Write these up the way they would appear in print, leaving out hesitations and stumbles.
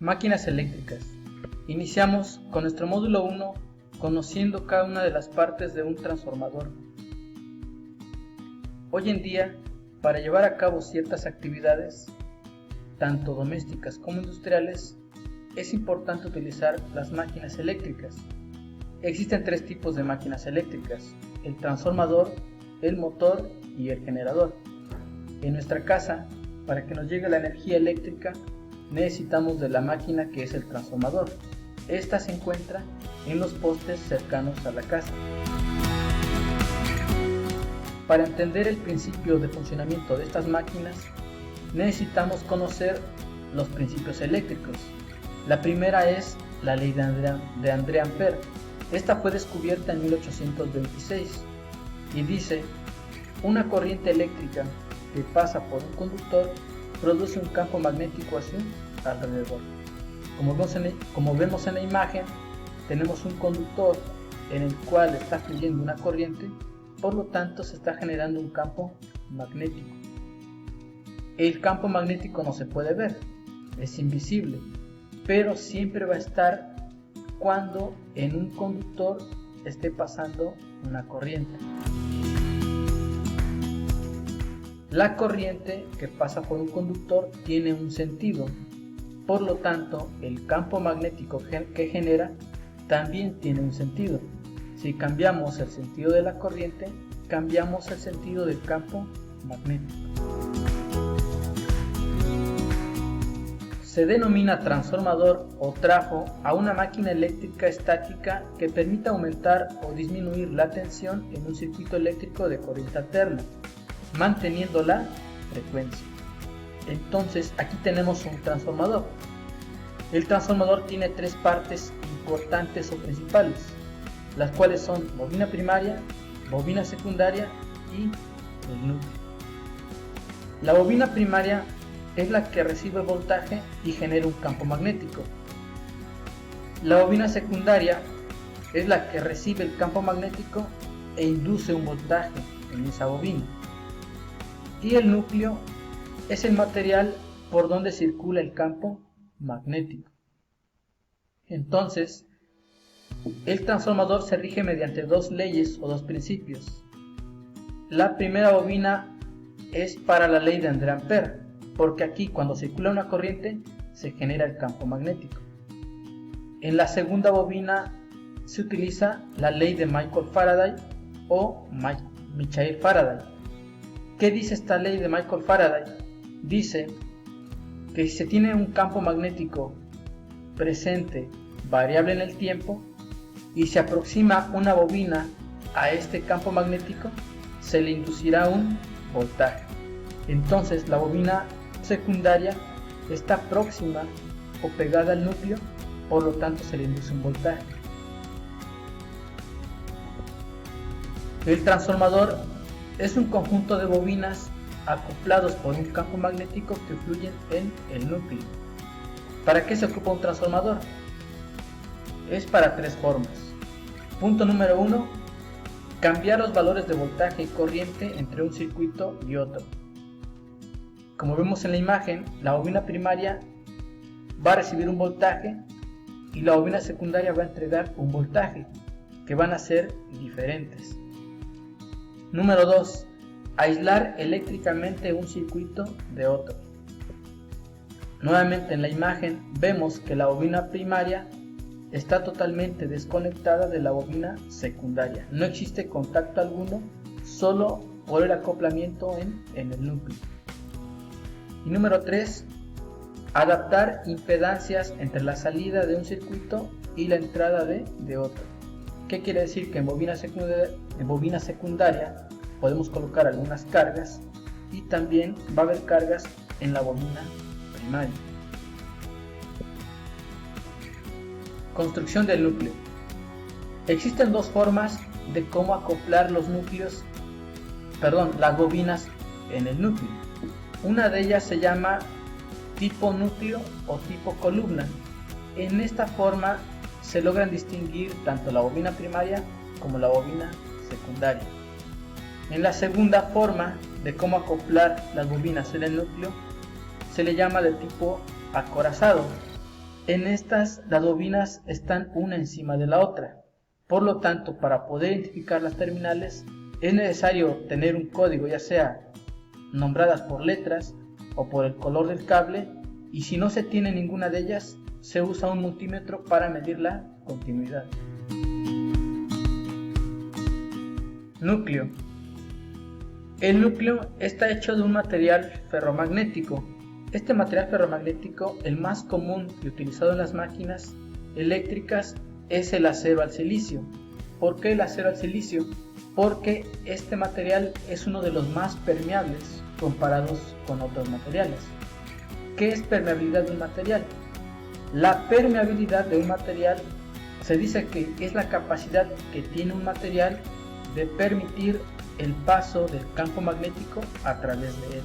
Máquinas eléctricas. Iniciamos con nuestro módulo 1 conociendo cada una de las partes de un transformador. Hoy en día, para llevar a cabo ciertas actividades, tanto domésticas como industriales, es importante utilizar las máquinas eléctricas. Existen tres tipos de máquinas eléctricas: el transformador, el motor y el generador. En nuestra casa, para que nos llegue la energía eléctrica, necesitamos de la máquina que es el transformador. Esta se encuentra en los postes cercanos a la casa. Para entender el principio de funcionamiento de estas máquinas, necesitamos conocer los principios eléctricos. La primera es la ley de André-Ampère. Esta fue descubierta en 1826 y dice: una corriente eléctrica que pasa por un conductor produce un campo magnético a su alrededor. Como vemos en la imagen, tenemos un conductor en el cual está fluyendo una corriente, por lo tanto se está generando un campo magnético. El campo magnético no se puede ver, es invisible, pero siempre va a estar cuando en un conductor esté pasando una corriente. La corriente que pasa por un conductor tiene un sentido, por lo tanto el campo magnético que genera también tiene un sentido. Si cambiamos el sentido de la corriente, cambiamos el sentido del campo magnético. Se denomina transformador o trafo a una máquina eléctrica estática que permite aumentar o disminuir la tensión en un circuito eléctrico de corriente alterna, manteniendo la frecuencia. Entonces aquí tenemos un transformador. El transformador tiene tres partes importantes o principales, las cuales son bobina primaria, bobina secundaria y el núcleo. La bobina primaria es la que recibe voltaje y genera un campo magnético. La bobina secundaria es la que recibe el campo magnético e induce un voltaje en esa bobina. Y el núcleo es el material por donde circula el campo magnético. Entonces, el transformador se rige mediante dos leyes o dos principios. La primera bobina es para la ley de André-Ampère, porque aquí cuando circula una corriente se genera el campo magnético. En la segunda bobina se utiliza la ley de Michael Faraday o Michael Faraday. ¿Qué dice esta ley de Michael Faraday? Dice que si se tiene un campo magnético presente variable en el tiempo y se aproxima una bobina a este campo magnético, se le inducirá un voltaje. Entonces la bobina secundaria está próxima o pegada al núcleo, por lo tanto se le induce un voltaje. El transformador es un conjunto de bobinas acoplados por un campo magnético que fluyen en el núcleo. ¿Para qué se ocupa un transformador? Es para tres formas. Punto número 1. Cambiar los valores de voltaje y corriente entre un circuito y otro. Como vemos en la imagen, la bobina primaria va a recibir un voltaje y la bobina secundaria va a entregar un voltaje, que van a ser diferentes. Número 2. Aislar eléctricamente un circuito de otro. Nuevamente en la imagen vemos que la bobina primaria está totalmente desconectada de la bobina secundaria. No existe contacto alguno, solo por el acoplamiento en el núcleo. Y número 3. Adaptar impedancias entre la salida de un circuito y la entrada de otro. ¿Qué quiere decir? Que en bobina secundaria podemos colocar algunas cargas y también va a haber cargas en la bobina primaria. Construcción del núcleo. Existen dos formas de cómo acoplar las bobinas en el núcleo. Una de ellas se llama tipo núcleo o tipo columna. En esta forma se logran distinguir tanto la bobina primaria como la bobina secundaria. En la segunda forma de cómo acoplar las bobinas en el núcleo se le llama de tipo acorazado. En estas, las bobinas están una encima de la otra. Por lo tanto, para poder identificar las terminales, es necesario tener un código, ya sea nombradas por letras o por el color del cable, y si no se tiene ninguna de ellas, se usa un multímetro para medir la continuidad. Núcleo. El núcleo está hecho de un material ferromagnético. Este material ferromagnético, el más común y utilizado en las máquinas eléctricas, es el acero al silicio. ¿Por qué el acero al silicio? Porque este material es uno de los más permeables comparados con otros materiales. ¿Qué es permeabilidad de un material? La permeabilidad de un material se dice que es la capacidad que tiene un material de permitir el paso del campo magnético a través de él.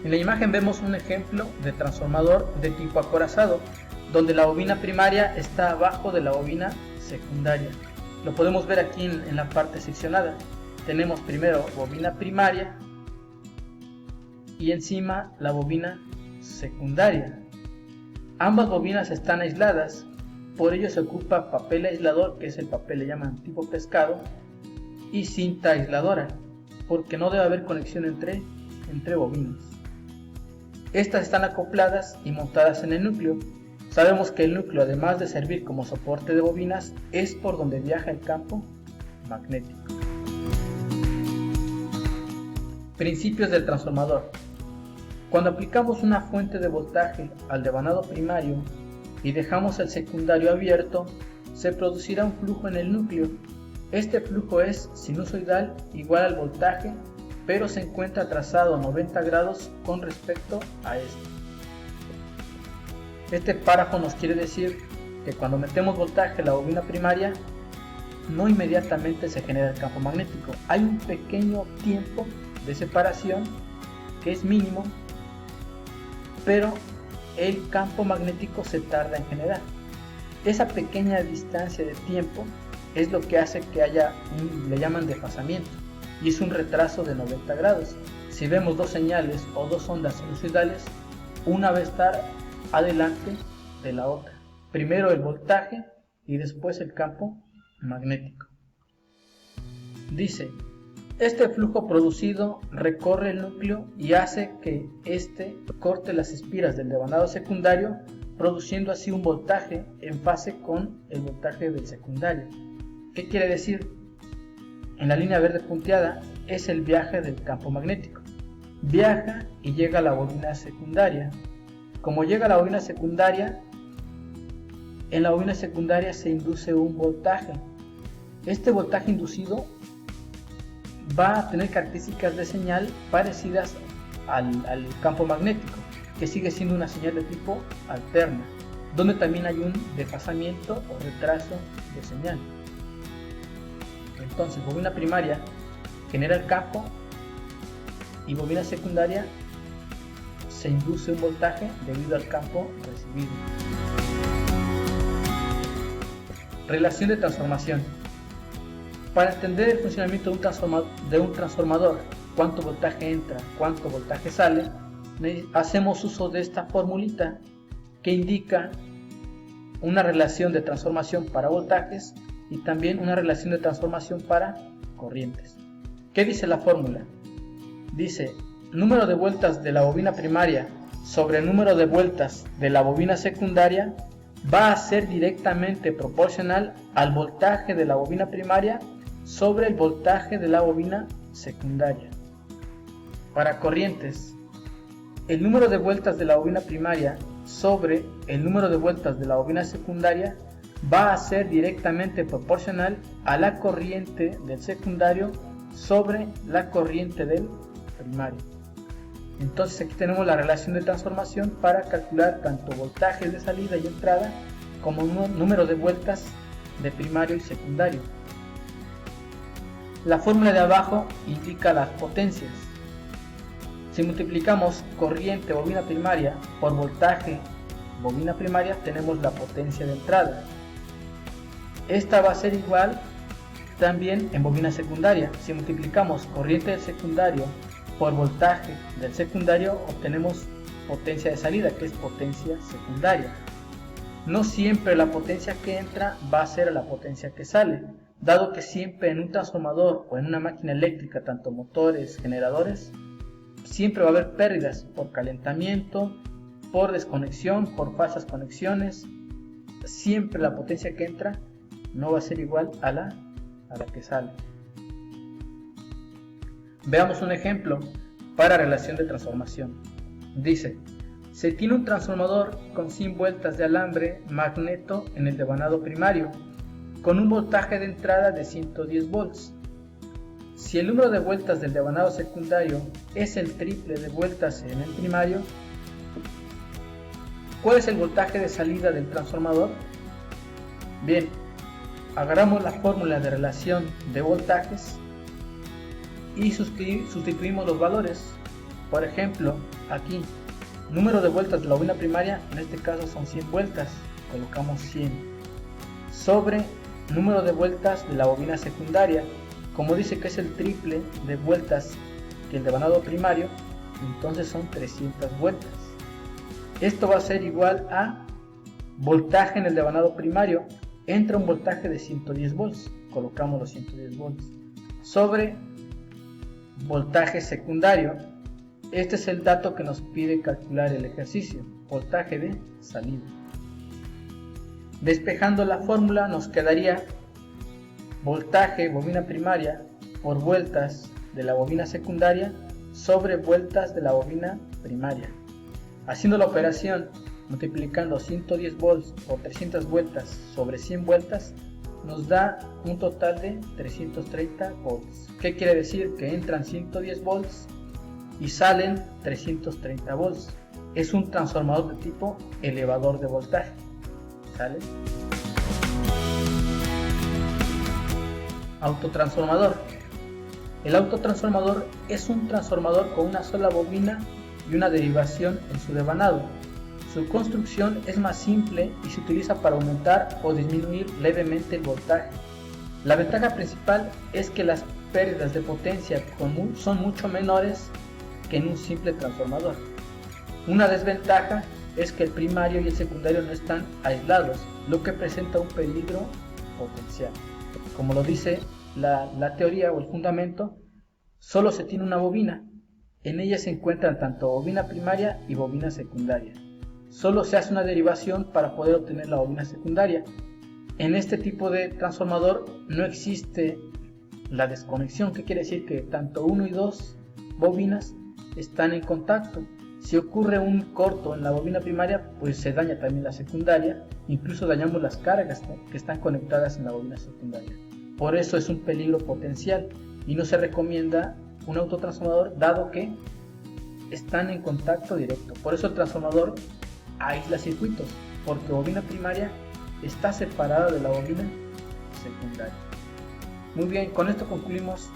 En la imagen vemos un ejemplo de transformador de tipo acorazado, donde la bobina primaria está abajo de la bobina secundaria. Lo podemos ver aquí en la parte seccionada. Tenemos primero bobina primaria y encima la bobina secundaria. Ambas bobinas están aisladas, por ello se ocupa papel aislador, que es el papel, le llaman tipo pescado, y cinta aisladora, porque no debe haber conexión entre bobinas. Estas están acopladas y montadas en el núcleo. Sabemos que el núcleo, además de servir como soporte de bobinas, es por donde viaja el campo magnético. Principios del transformador. Cuando aplicamos una fuente de voltaje al devanado primario y dejamos el secundario abierto, se producirá un flujo en el núcleo. Este flujo es sinusoidal igual al voltaje, pero se encuentra trazado a 90 grados con respecto a este. Este párrafo nos quiere decir que cuando metemos voltaje en la bobina primaria, no inmediatamente se genera el campo magnético. Hay un pequeño tiempo de separación que es mínimo, pero el campo magnético se tarda en generar. Esa pequeña distancia de tiempo es lo que hace que haya le llaman desfasamiento, y es un retraso de 90 grados. Si vemos dos señales o dos ondas sinusoidales, una va a estar adelante de la otra. Primero el voltaje y después el campo magnético. Dice, este flujo producido recorre el núcleo y hace que éste corte las espiras del devanado secundario, produciendo así un voltaje en fase con el voltaje del secundario. ¿Qué quiere decir? En la línea verde punteada es el viaje del campo magnético. Viaja y llega a la bobina secundaria. Como llega a la bobina secundaria, en la bobina secundaria se induce un voltaje. Este voltaje inducido va a tener características de señal parecidas al campo magnético, que sigue siendo una señal de tipo alterna, donde también hay un desfasamiento o retraso de señal. Entonces, bobina primaria genera el campo y bobina secundaria se induce un voltaje debido al campo recibido. Relación de transformación. Para entender el funcionamiento de un transformador, cuánto voltaje entra, cuánto voltaje sale, hacemos uso de esta formulita que indica una relación de transformación para voltajes y también una relación de transformación para corrientes. ¿Qué dice la fórmula? Dice, número de vueltas de la bobina primaria sobre el número de vueltas de la bobina secundaria va a ser directamente proporcional al voltaje de la bobina primaria sobre el voltaje de la bobina secundaria. Para corrientes, el número de vueltas de la bobina primaria sobre el número de vueltas de la bobina secundaria va a ser directamente proporcional a la corriente del secundario sobre la corriente del primario. Entonces aquí tenemos la relación de transformación para calcular tanto voltajes de salida y entrada como número de vueltas de primario y secundario. La fórmula de abajo indica las potencias. Si multiplicamos corriente bobina primaria por voltaje bobina primaria, tenemos la potencia de entrada. Esta va a ser igual también en bobina secundaria. Si multiplicamos corriente del secundario por voltaje del secundario, obtenemos potencia de salida, que es potencia secundaria. No siempre la potencia que entra va a ser la potencia que sale, dado que siempre en un transformador o en una máquina eléctrica, tanto motores, generadores, siempre va a haber pérdidas por calentamiento, por desconexión, por falsas conexiones. Siempre la potencia que entra no va a ser igual a la que sale. Veamos un ejemplo para relación de transformación. Dice, se tiene un transformador con 100 vueltas de alambre magneto en el devanado primario, con un voltaje de entrada de 110 volts. Si el número de vueltas del devanado secundario es el triple de vueltas en el primario, ¿cuál es el voltaje de salida del transformador? Bien, agarramos la fórmula de relación de voltajes y sustituimos los valores. Por ejemplo, aquí, número de vueltas de la bobina primaria, en este caso son 100 vueltas, colocamos 100, sobre número de vueltas de la bobina secundaria, como dice que es el triple de vueltas que el devanado primario, entonces son 300 vueltas. Esto va a ser igual a voltaje en el devanado primario, entra un voltaje de 110 volts, colocamos los 110 volts, sobre voltaje secundario. Este es el dato que nos pide calcular el ejercicio, voltaje de salida. Despejando la fórmula nos quedaría voltaje bobina primaria por vueltas de la bobina secundaria sobre vueltas de la bobina primaria. Haciendo la operación multiplicando 110 volts por 300 vueltas sobre 100 vueltas nos da un total de 330 volts. ¿Qué quiere decir? Que entran 110 volts y salen 330 volts. Es un transformador de tipo elevador de voltaje. ¿Sale? Autotransformador. El autotransformador es un transformador con una sola bobina y una derivación en su devanado. Su construcción es más simple y se utiliza para aumentar o disminuir levemente el voltaje. La ventaja principal es que las pérdidas de potencia son mucho menores que en un simple transformador. Una desventaja es que el primario y el secundario no están aislados, lo que presenta un peligro potencial. Como lo dice la teoría o el fundamento, solo se tiene una bobina. En ella se encuentran tanto bobina primaria y bobina secundaria. Solo se hace una derivación para poder obtener la bobina secundaria. En este tipo de transformador no existe la desconexión, que quiere decir que tanto 1 y 2 bobinas están en contacto. Si ocurre un corto en la bobina primaria, pues se daña también la secundaria, incluso dañamos las cargas que están conectadas en la bobina secundaria. Por eso es un peligro potencial y no se recomienda un autotransformador dado que están en contacto directo. Por eso el transformador aísla circuitos, porque bobina primaria está separada de la bobina secundaria. Muy bien, con esto concluimos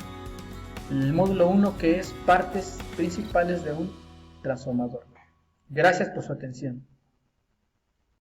el módulo 1, que es partes principales de un transformador. Gracias por su atención.